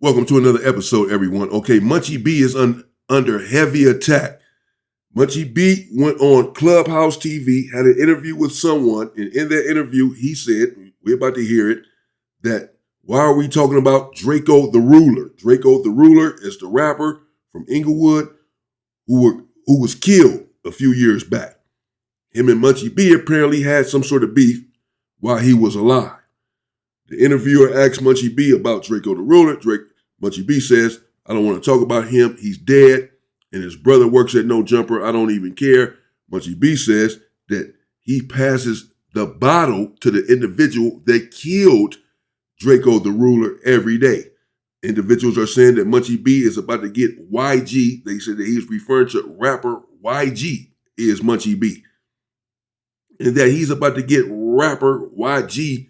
Welcome to another episode, everyone. Okay, Munchie B is under heavy attack. Munchie B went on Clubhouse TV, had an interview with someone, and in that interview, he said, we're about to hear it, that why are we talking about Draco the Ruler? Draco the Ruler is the rapper from Inglewood who was killed a few years back. Him and Munchie B apparently had some sort of beef while he was alive. The interviewer asked Munchie B about Draco the Ruler. Munchie B says, I don't want to talk about him. He's dead. And his brother works at No Jumper. I don't even care. Munchie B says that he passes the bottle to the individual that killed Draco the Ruler every day. Individuals are saying that Munchie B is about to get YG. They said that he's referring to rapper YG is Munchie B. And that he's about to get rapper YG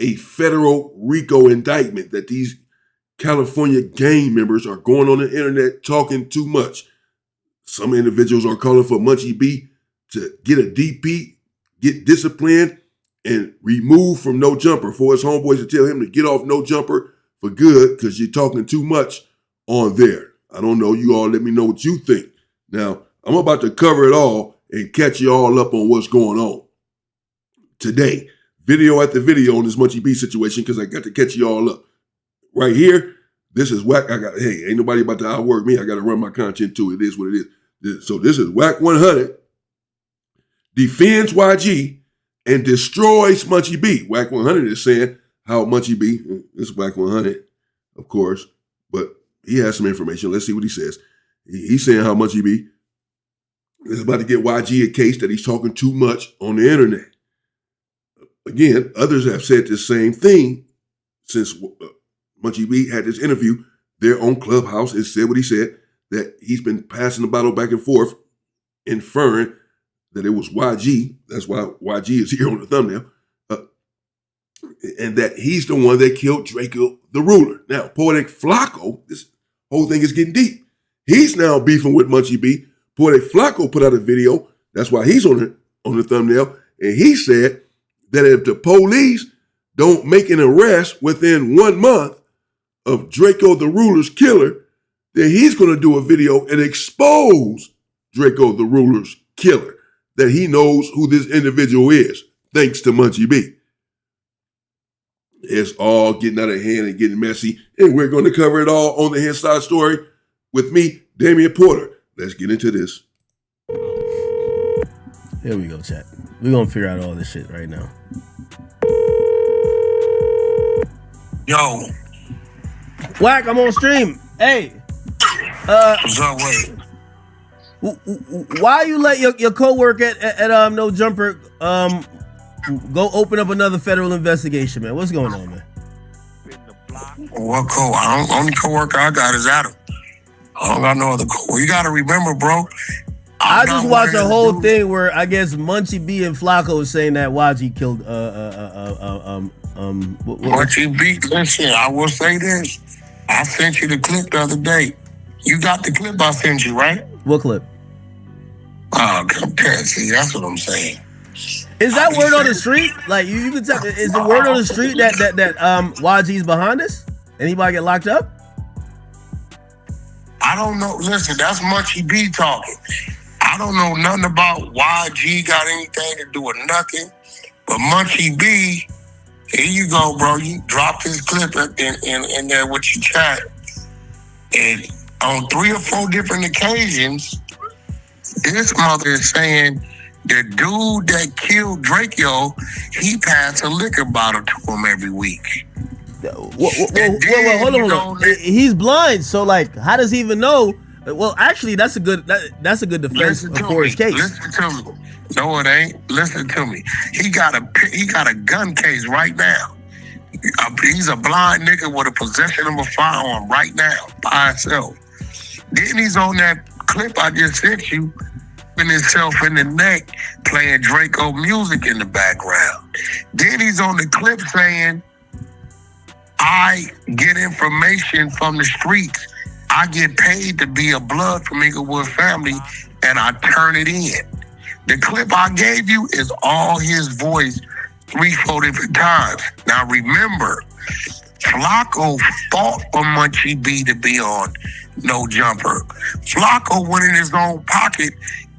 a federal RICO indictment, that these California gang members are going on the internet talking too much. Some individuals are calling for Munchie B to get a DP, get disciplined, and removed from No Jumper, for his homeboys to tell him to get off No Jumper for good because you're talking too much on there. I don't know. You all let me know what you think. Now, I'm about to cover it all and catch you all up on what's going on today. Video after video on this Munchie B situation because I got to catch you all up. Right here, this is Wack. Ain't nobody about to outwork me. I got to run my content too. It is what it is. So this is Wack 100 defends YG and destroys Munchie B. Wack 100 is saying how Munchie B, this is Wack 100, of course, but he has some information. Let's see what he says. He's saying how Munchie B is about to get YG a case that he's talking too much on the internet. Again, others have said the same thing since Munchie B had this interview there on Clubhouse and said what he said, that he's been passing the bottle back and forth, inferring that it was YG. That's why YG is here on the thumbnail. And that he's the one that killed Draco the Ruler. Now, Poetic Flacco, this whole thing is getting deep. He's now beefing with Munchie B. Poetic Flacco put out a video. That's why he's on the thumbnail. And he said that if the police don't make an arrest within 1 month of Draco the Ruler's killer, then he's going to do a video and expose Draco the Ruler's killer, that he knows who this individual is, thanks to Munchie B. It's all getting out of hand and getting messy, and we're going to cover it all on the Inside Story with me, Damian Porter. Let's get into this. Here we go, chat. We're going to figure out all this shit right now. Yo. Wack, I'm on stream. Hey. What's up, wait? Why you let your co-worker at No Jumper go open up another federal investigation, man? What's going on, man? What only co-worker I got is Adam. I don't got no other co-worker. You got to remember, bro. I just watched the whole thing where I guess Munchie B and Flacco was saying that YG killed Munchie B. Listen, I will say this. I sent you the clip the other day. You got the clip I sent you, right? What clip? Oh, see, that's what I'm saying. Is that word on the street? Like you can tell, is the word on the street that YG's behind us? Anybody get locked up? I don't know. Listen, that's Munchie B talking. I don't know nothing about YG got anything to do with nothing. But Munchie B, here you go, bro. You dropped his clip in there with your chat. And on 3 or 4 different occasions, this mother is saying the dude that killed Draco, he passed a liquor bottle to him every week. Well, hold on. He's blind, so like, how does he even know? Well, actually, that's a good defense for his case. Listen to me. No, it ain't. Listen to me. He got a gun case right now. He's a blind nigga with a possession of a firearm right now by himself. Then he's on that clip I just sent you, in himself in the neck, playing Draco music in the background. Then he's on the clip saying, I get information from the streets. I get paid to be a blood from Inglewood family, and I turn it in. The clip I gave you is all his voice 3-4 different times. Now remember, Flacco fought for Munchie B to be on No Jumper. Flacco went in his own pocket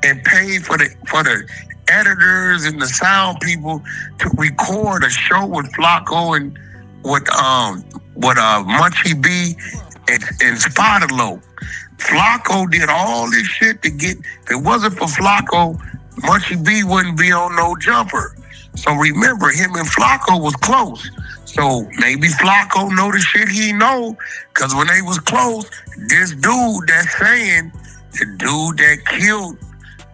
and paid for the editors and the sound people to record a show with Flacco and with Munchie B and Spider-Lo. Flacco did all this shit to get. If it wasn't for Flacco, Munchie B wouldn't be on No Jumper. So remember, him and Flacco was close. So maybe Flacco know the shit he know, because when they was close, this dude that's saying, the dude that killed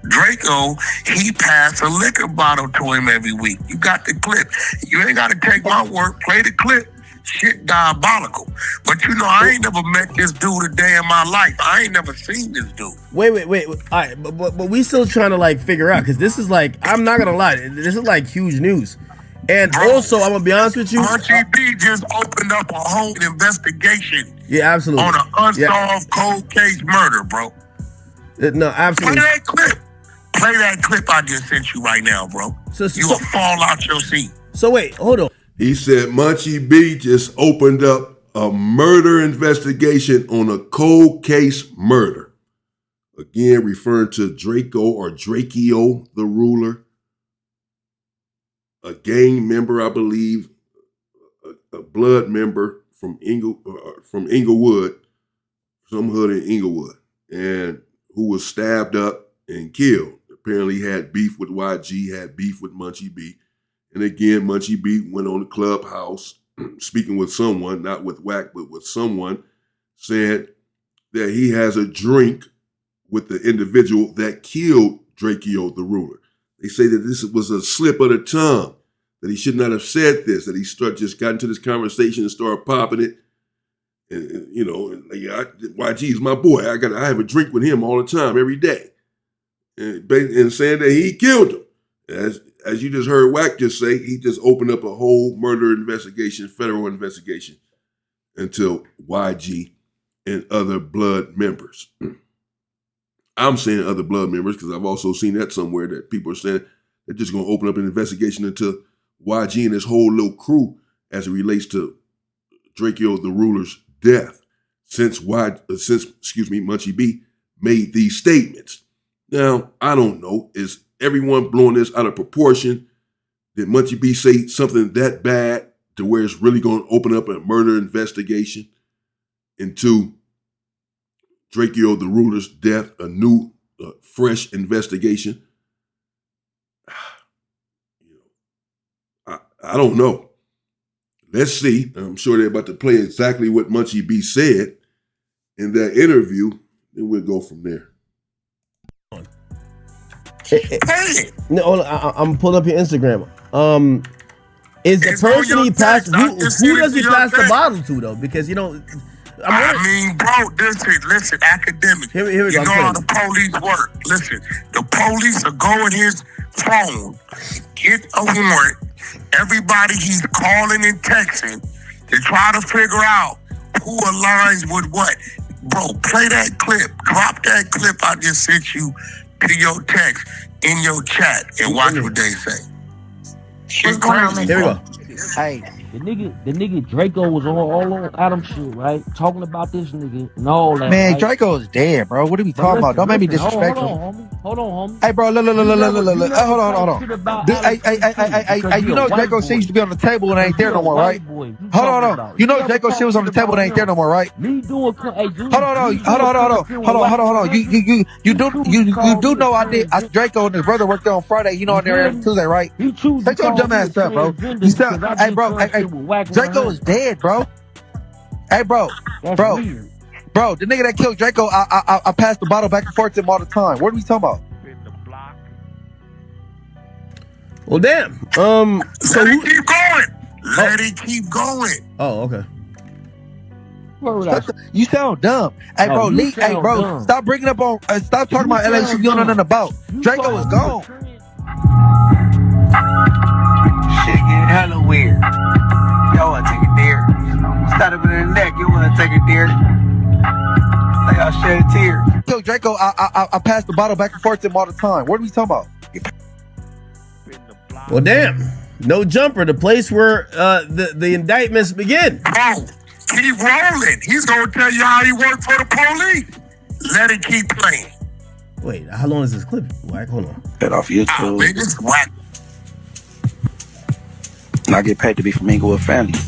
Draco, he passed a liquor bottle to him every week. You got the clip. You ain't got to take my word. Play the clip. Shit diabolical. But you know, I ain't never met this dude a day in my life. I ain't never seen this dude. Wait. All right, but we still trying to like figure out, because this is like, I'm not gonna lie, this is like huge news. And Bro, also, I'm gonna be honest with you. Munchie B just opened up a whole investigation. Yeah, absolutely. On an unsolved cold case murder, bro. No, absolutely. Play that clip. Play that clip I just sent you right now, bro. You will fall out your seat. So wait, hold on. He said Munchie B just opened up a murder investigation on a cold case murder. Again, referring to Draco or Drakeo, the ruler, a gang member, I believe, a blood member from Inglewood, some hood in Inglewood, and who was stabbed up and killed. Apparently had beef with YG, had beef with Munchie B. And again, Munchie B went on the Clubhouse speaking with someone, not with Wack, but with someone, said that he has a drink with the individual that killed Drakeo, the ruler. They say that this was a slip of the tongue, that he should not have said this, that he just got into this conversation and started popping it. And you know, YG is my boy. I have a drink with him all the time, every day. And saying that he killed him. As you just heard Wack just say, he just opened up a whole murder investigation, federal investigation, into YG and other blood members. I'm saying other blood members because I've also seen that somewhere, that people are saying they're just going to open up an investigation into YG and his whole little crew as it relates to Drakeo the ruler's death since Munchie B made these statements. Now, I don't know. Is everyone blowing this out of proportion? Did Munchie B say something that bad to where it's really going to open up a murder investigation into Drakeo the ruler's death, a new, fresh investigation? I don't know. Let's see. I'm sure they're about to play exactly what Munchie B said in that interview, and we'll go from there. No, I'm pulling up your Instagram. Is the person he passed? Who does he pass the bottle to though? Because you know, I mean, bro, listen, academic. Here we you go. know how the police work. Listen, the police are going his phone, get a warrant. Everybody he's calling and texting to try to figure out who aligns with what. Bro, play that clip. Drop that clip I just sent you to your text in your chat and watch what they say. Shit crazy. Here we go. Hey, the nigga Draco was all on Adam shit, right? Talking about this nigga and all that. Man, right? Draco is dead, bro. What are we talking about? Don't make me disrespectful. Hold on, homie. Hey, bro, look. Hold on. Hey, you know Draco shit used to be on the table and ain't there no more, right? Hold on. You know Draco shit was on the table and ain't there no more, right? Me doing, hey, dude. Hold on. You do know I did. Draco and his brother worked there on Friday. You know, on there every Tuesday, right? Take your dumb ass up, bro. You sound, hey, bro. Hey, Draco is dead, bro. Hey, bro. Bro, the nigga that killed Draco, I passed the bottle back and forth to him all the time. What are we talking about? Well, damn. Let it keep going. Let it keep going. Oh, okay. You sound dumb. Hey, bro, dumb. stop bringing up on. Stop talking about LA shit you don't know nothing about. Draco is gone. Shit getting hella weird. Y'all wanna take a dare? Start up in the neck, you wanna take a dare? Like I'll shed a tear. Yo, Draco, I passed the bottle back and forth to him all the time. What are we talking about? Well, damn. No Jumper, the place where the indictments begin. Bro, keep rolling. He's gonna tell you how he worked for the police. Let it keep playing. Wait, how long is this clip? Wack, hold on. Get off YouTube. Man, this Wack. And I get paid to be from Inglewood family.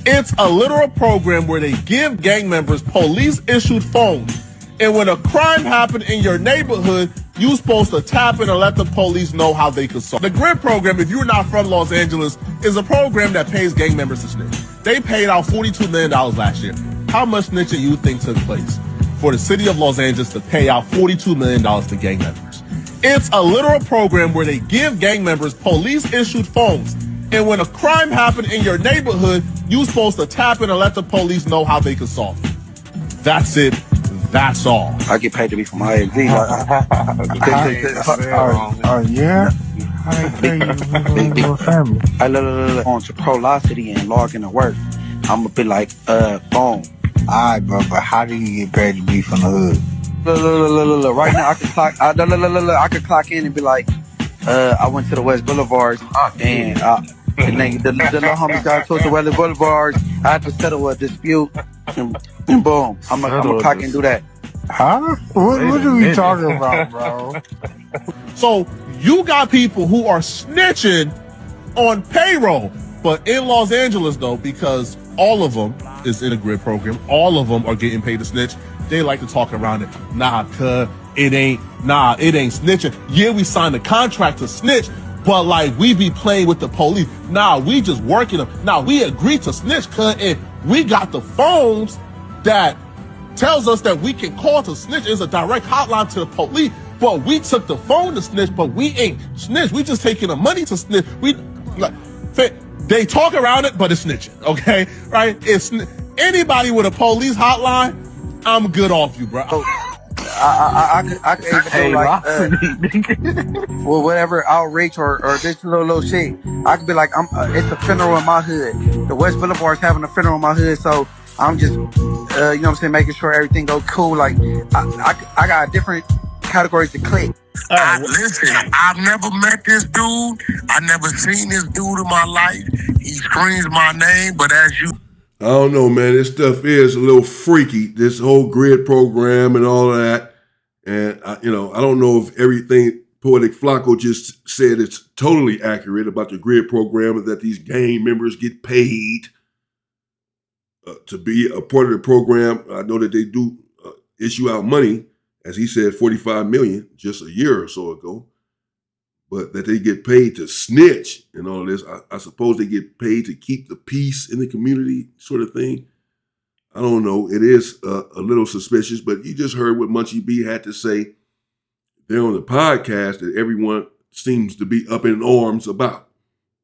It's a literal program where they give gang members police-issued phones. And when a crime happened in your neighborhood, you're supposed to tap in and let the police know how they could solve. The GRID program, if you're not from Los Angeles, is a program that pays gang members to snitch. They paid out $42 million last year. How much snitching you think took place for the city of Los Angeles to pay out $42 million to gang members? It's a literal program where they give gang members police-issued phones. And when a crime happened in your neighborhood, you're supposed to tap in and let the police know how they could solve it. That's it. That's all. I get paid to be from ISD. Yeah? Family. I look on to Prolocity and log into work. I'm gonna be like, boom. Alright, bro, but how do you get paid to be from the hood? Look. Right now, I can clock. I can clock in and be like, I went to the West Boulevards and the little homies got towards the West Boulevards. I had to settle a dispute, and boom, I'm gonna clock and do that. Huh? What are we talking about, bro? So you got people who are snitching on payroll, but in Los Angeles though, because all of them is in a GRID program, all of them are getting paid to snitch. They like to talk around it. It ain't snitching. Yeah, we signed a contract to snitch, but like we be playing with the police. Nah, we just working them. Nah, we agreed to snitch, and we got the phones that tells us that we can call to snitch. It's a direct hotline to the police, but we took the phone to snitch, but we ain't snitch. We just taking the money to snitch. They talk around it, but it's snitching, okay? Right? It's anybody with a police hotline, I'm good off you, bro. I can even do like well, whatever outreach or this little shit. I could be like, it's a funeral in my hood. The West Boulevard's having a funeral in my hood, so I'm just, you know what I'm saying, making sure everything goes cool. Like I got different categories to click. Listen, I've never met this dude. I never seen this dude in my life. He screams my name, but as you. I don't know, man. This stuff is a little freaky. This whole GRID program and all of that. And, I don't know if everything Poetic Flacco just said is totally accurate about the GRID program and that these gang members get paid to be a part of the program. I know that they do issue out money, as he said, $45 million just a year or so ago. But that they get paid to snitch and all this. I suppose they get paid to keep the peace in the community sort of thing. I don't know. It is a little suspicious, but you just heard what Munchie B had to say there on the podcast that everyone seems to be up in arms about.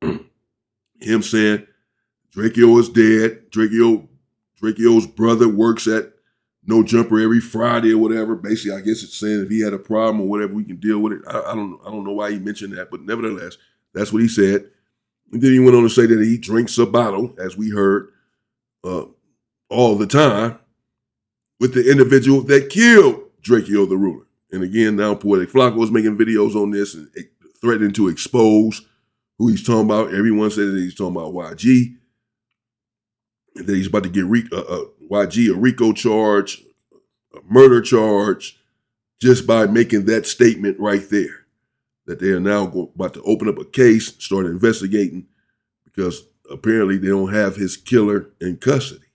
Him saying Drakeo is dead. Drakeo's brother works at No Jumper every Friday or whatever. Basically, I guess it's saying if he had a problem or whatever, we can deal with it. I don't know why he mentioned that, but nevertheless, that's what he said. And then he went on to say that he drinks a bottle, as we heard, all the time with the individual that killed Drakeo the Ruler. And again, now Poetic Flacco is making videos on this and threatening to expose who he's talking about. Everyone says that he's talking about YG. And that he's about to get YG a RICO charge, a murder charge, just by making that statement right there. That they are now about to open up a case, start investigating, because apparently they don't have his killer in custody.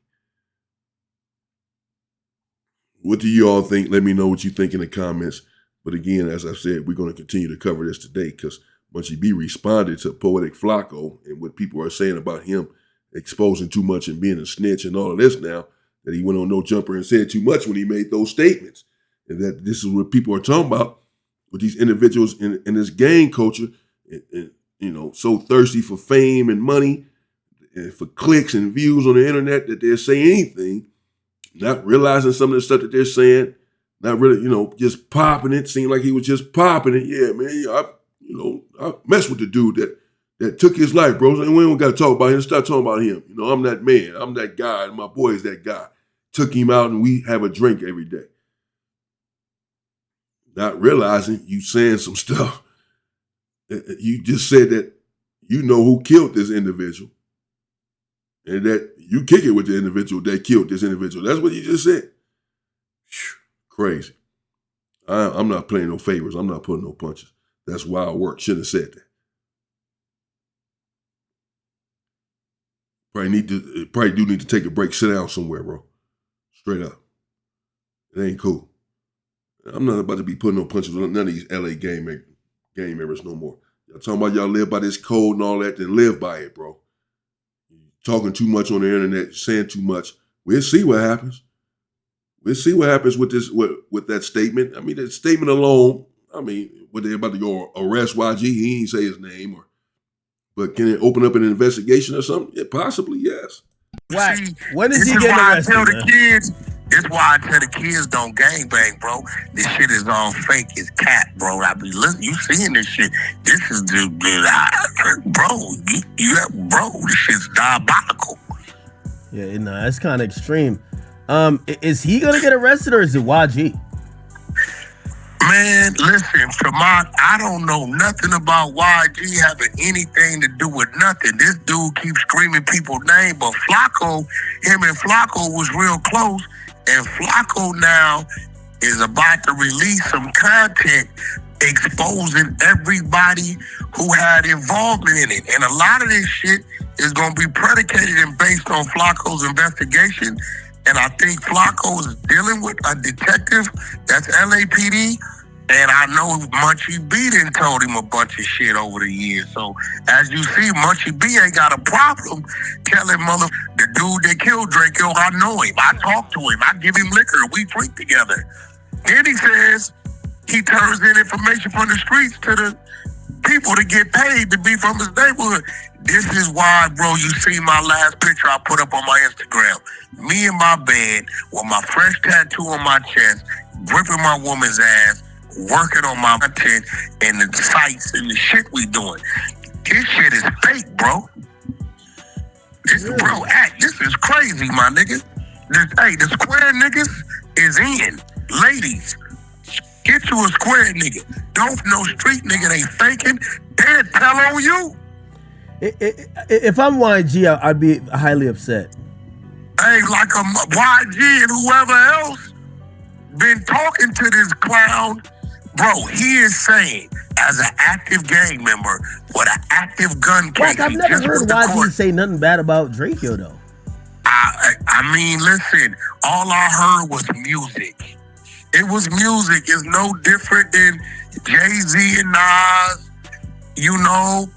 What do you all think? Let me know what you think in the comments. But again, as I said, we're going to continue to cover this today because Munchie B responded to Poetic Flacco and what people are saying about him exposing too much and being a snitch and all of this now, that he went on No Jumper and said too much when he made those statements. And that this is what people are talking about with these individuals in this gang culture, and, so thirsty for fame and money and for clicks and views on the internet that they'll say anything, not realizing some of the stuff that they're saying, not really, just popping it. Seemed like he was just popping it. Yeah, man, I messed with the dude that took his life, bro. And we don't got to talk about him. Stop talking about him. I'm that man. I'm that guy. And my boy is that guy. Took him out and we have a drink every day. Not realizing you saying some stuff. You just said that you know who killed this individual, and that you kick it with the individual that killed this individual. That's what you just said. Crazy. I'm not playing no favors. I'm not putting no punches. That's wild work. Shouldn't have said that. Probably do need to take a break. Sit down somewhere, bro. Straight up. It ain't cool. I'm not about to be putting no punches with none of these LA game members no more. Y'all talking about y'all live by this code and all that, then live by it, bro. Talking too much on the internet, saying too much. We'll see what happens. We'll see what happens with this with that statement. I mean, that statement alone, I mean, what they about to go arrest YG, he ain't say his name, but can it open up an investigation or something? Yeah, possibly, yes. Wack, when is he getting arrested? This is why I tell the kids don't gangbang, bro. This shit is all fake. It's cat, bro. I be listening. You seeing this shit? This is the bro. This shit's diabolical. Yeah, no, that's kind of extreme. Is he gonna get arrested or is it YG? Man, listen, Tremont, I don't know nothing about YG having anything to do with nothing. This dude keeps screaming people's name, but him and Flacco was real close, and Flacco now is about to release some content exposing everybody who had involvement in it. And a lot of this shit is going to be predicated and based on Flacco's investigation. And I think Flacco is dealing with a detective that's LAPD. And I know Munchie B done told him a bunch of shit over the years. So as you see, Munchie B ain't got a problem telling the dude that killed Draco, I know him. I talk to him. I give him liquor. We drink together. Then he says he turns in information from the streets to the people to get paid to be from his neighborhood. This is why, bro, you see my last picture I put up on my Instagram. Me in my bed with my fresh tattoo on my chest, gripping my woman's ass, working on my content and the sites and the shit we doing. This shit is fake, bro. This is crazy, my nigga. The square niggas is in. Ladies, get you a square nigga. Don't no street nigga they faking. They'll tell on you. If I'm YG, I'd be highly upset. Hey, like a YG and whoever else been talking to this clown. Bro, he is saying, as an active gang member with an active gun case, I've never heard YG say nothing bad about Draco, though. I mean, listen, all I heard was music. It was music. It's no different than Jay-Z and Nas. You know,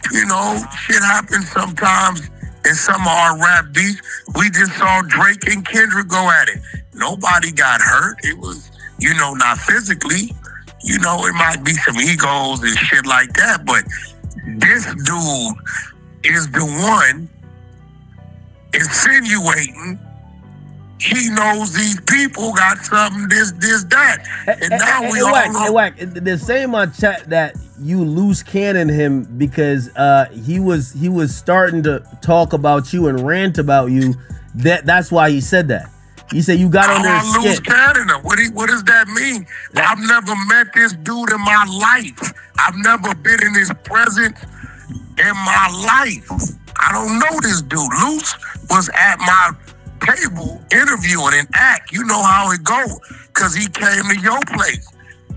shit happens sometimes in some of our rap beats. We just saw Drake and Kendrick go at it. Nobody got hurt. It was, not physically. It might be some egos and shit like that, but this dude is the one insinuating he knows these people got something, this, that. And now we all know. Wack, they're saying on chat that you loose cannon him because he was starting to talk about you and rant about you. That's why he said that. He said you got under his skin. Lose Canada. What does that mean? I've never met this dude in my life. I've never been in his presence in my life. I don't know this dude. Luce was at my table interviewing and act. You know how it go, because he came to your place.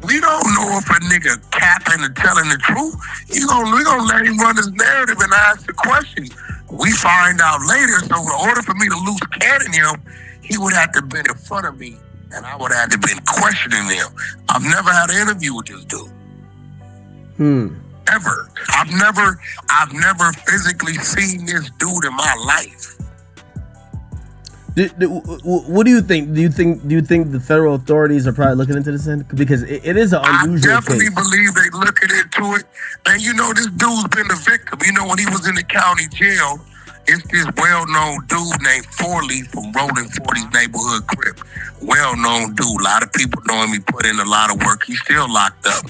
We don't know if a nigga capping and telling the truth. We gonna let him run his narrative and ask the questions. We find out later. So in order for me to loose cannon him, he would have to have been in front of me, and I would have to been questioning him. I've never had an interview with this dude. Ever. I've never physically seen this dude in my life. What do you think? Do you think the federal authorities are probably looking into this? Because it is an unusual I definitely case. believe they looking into it. And this dude's been a victim. When he was in the county jail, it's this well-known dude named Forley from Rolling 40's neighborhood crib. Well-known dude. A lot of people know him. He put in a lot of work. He's still locked up.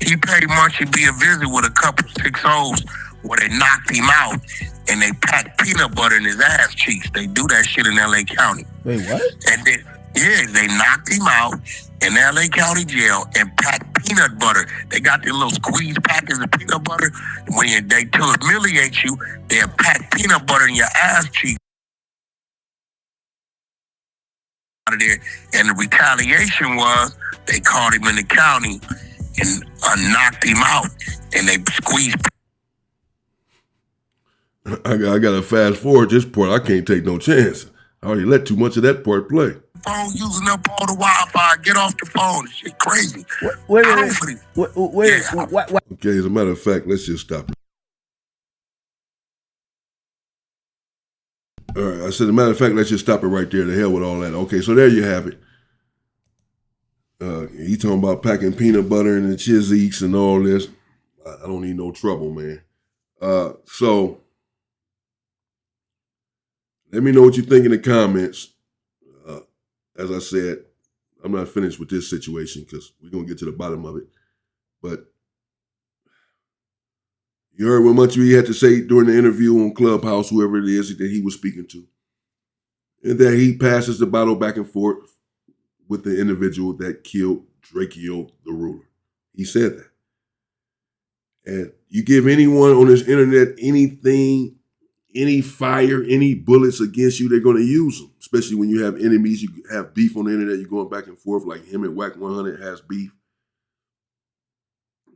He paid Munchie B a visit with a couple 6-0s where they knocked him out and they packed peanut butter in his ass cheeks. They do that shit in L.A. County. Wait, what? And then, they knocked him out in L.A. County jail and packed peanut butter. They got their little squeeze packets of peanut butter. When they to humiliate you, they'll pack peanut butter in your ass cheek out of there. And the retaliation was they called him in the county and knocked him out, and they squeezed. I got to fast forward this part. I can't take no chance. I already let too much of that part play. Phone using up all the Wi-Fi. Get off the phone. Shit crazy. Wait. Okay, as a matter of fact, let's just stop it. All right, I said, as a matter of fact, let's just stop it right there. The hell with all that. Okay, so there you have it. He talking about packing peanut butter and the Chiz-Eats and all this. I don't need no trouble, man. So let me know what you think in the comments. As I said, I'm not finished with this situation because we're going to get to the bottom of it. But you heard what Munchie B had to say during the interview on Clubhouse, whoever it is that he was speaking to. And that he passes the bottle back and forth with the individual that killed Drakeo the ruler. He said that. And you give anyone on this internet anything, any fire, any bullets against you, they're going to use them. Especially when you have enemies, you have beef on the internet, you're going back and forth like him and Wack 100 has beef.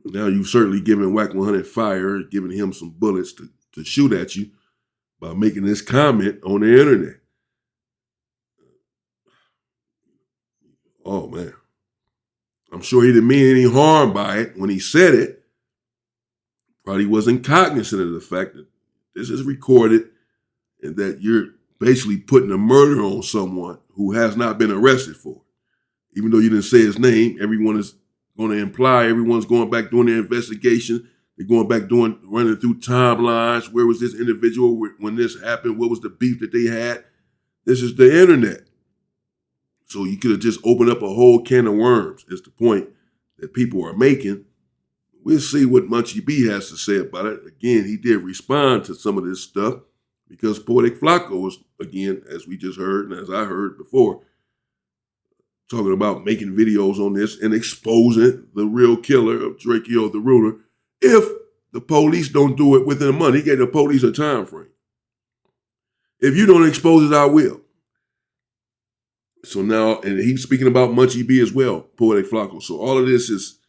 Now you've certainly given Wack 100 fire, giving him some bullets to shoot at you by making this comment on the internet. Oh, man. I'm sure he didn't mean any harm by it when he said it. Probably wasn't cognizant of the fact that this is recorded and that you're basically putting a murder on someone who has not been arrested for it. Even though you didn't say his name, everyone is going to imply everyone's going back doing their investigation. They're going back running through timelines. Where was this individual when this happened? What was the beef that they had? This is the internet. So you could have just opened up a whole can of worms is the point that people are making. We'll see what Munchie B has to say about it. Again, he did respond to some of this stuff because Poetic Flacco was, again, as we just heard and as I heard before, talking about making videos on this and exposing the real killer of Drakeo the ruler if the police don't do it within a month. He gave the police a time frame. If you don't expose it, I will. So now, and he's speaking about Munchie B as well, Poetic Flacco. So all of this is,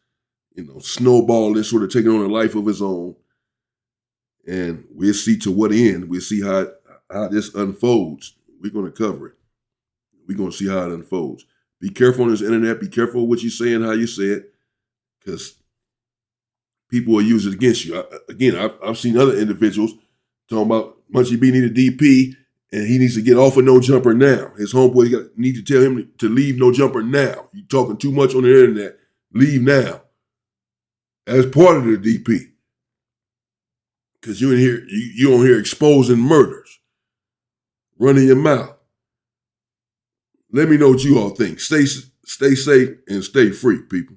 snowball this sort of taking on a life of its own. And we'll see to what end. We'll see how this unfolds. We're going to cover it. We're going to see how it unfolds. Be careful on this internet. Be careful what you say and how you say it, because people will use it against you. I've seen other individuals talking about Munchie B need a DP and he needs to get off of No Jumper now. His homeboy need to tell him to leave No Jumper now. You're talking too much on the internet. Leave now. As part of the DP. Because you on here exposing murders. Running your mouth. Let me know what you all think. Stay safe and stay free, people.